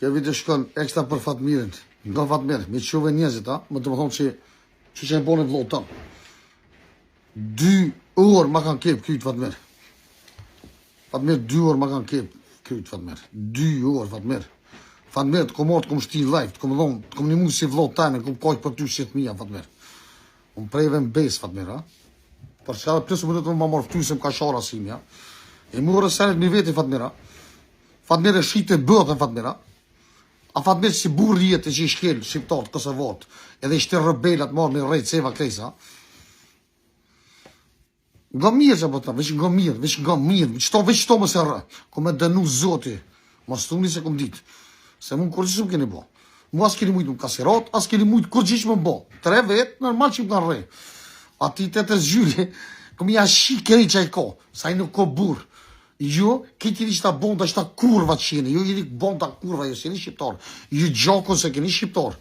Kjo video shkon ekstra për Fatmirin. Nga Fatmir, me qove njerëzit, më të më thonë që e bone vlot tëmë. 2 orë ma kanë kep kyt Fatmir. Fatmir 2 orë ma kanë kep kyt Fatmir. 2 orë Fatmir. Fatmir të komorë të kom shti live, të kom dhonë, të kom një mundë si vlot tajme, kom kajtë për ty 7.000 Fatmir. Unë prejve në bes Fatmir, Për që ka dhe plesë më të më marrë fty se më ka shara sim, E mu rësenet një veti Fatmir, Fatmir e shite bëtën Fatmir, A Fatmir si burë jetë që i shkel shqiptarët Kosovarët, edhe i shte rebelat marrë një rejtë seva krejsa. Nga mirë që bëta, veç nga mirë, veç to më se rë, ku me dënu zoti, më stuni se kom ditë, se mu në kur gjithë më keni bo. Mu as keni mujtë më kasirat, as keni mujtë kur gjithë më bo. 3 vetë, normal që më kanë rej. A ti të të zhyri, kom ja shi krej që e ko, sa i nuk ko burë. Jo, këti jeni qëta bonda, qëta kurva që jeni, jo jeni bonda kurva, jo s'jeni shqiptar, ju gjakon se keni shqiptar.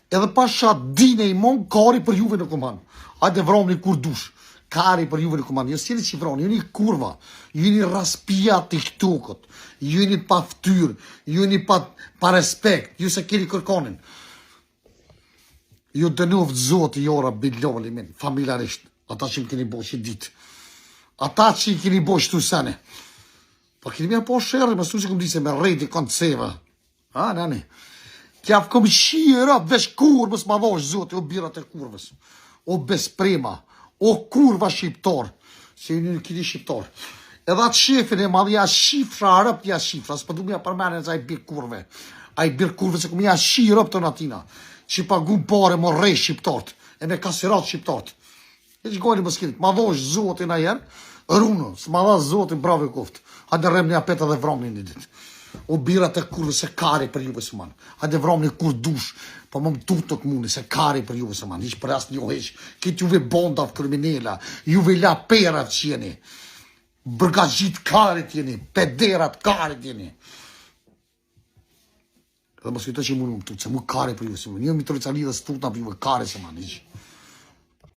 Edhe pasha dine i mon, kari për juve në kuman. Hajde vromni kur dush, kari për juve në kuman, jo s'jeni që vromni, jeni kurva, jeni raspia TikTokot, jeni pa ftyr, jeni pa respekt, ju se keni kërkonin. Ju dënoft zoti jora biloli min, familjarisht, ata që më keni bo që dit, ata që i keni bo shtu sene. Po keni mja po shërë, më stu që këmë di se me rejti kanë seva. Nani. Kjaf këmë shira, vesh kur, mësë ma vosh zote, o birat e kurvës. O besprema, o kurva shqiptar. Se ju një kini shqiptar. Edhe atë shefin e madhja shifra, rëp tja shifra, së përdu mja përmenin se a i bir kurve. A i bir kurve se këmë ja shi rëp të natina. Që pagun pare më rej shqiptart, e me kasirat shqiptart. E që gojnë më skinit, ma vosh zote na jerë, runë, së ma dha zotin brave koft. Hajde rem një apeta dhe vromni një ditë. O birat e kurve se kari për juve së manë. Hajde vromni kur dush, po më tutë të këmuni se kari për juve së manë. Ish për asë një heq, këtë juve bondat kriminella, juve la perat që jeni, bërgajit karit jeni, pederat karit jeni. Dhe më s'kita që i mundu më tutë, se mu kari për juve së manë. Një Mitrovica Lidhës tutë në për juve kari së manë.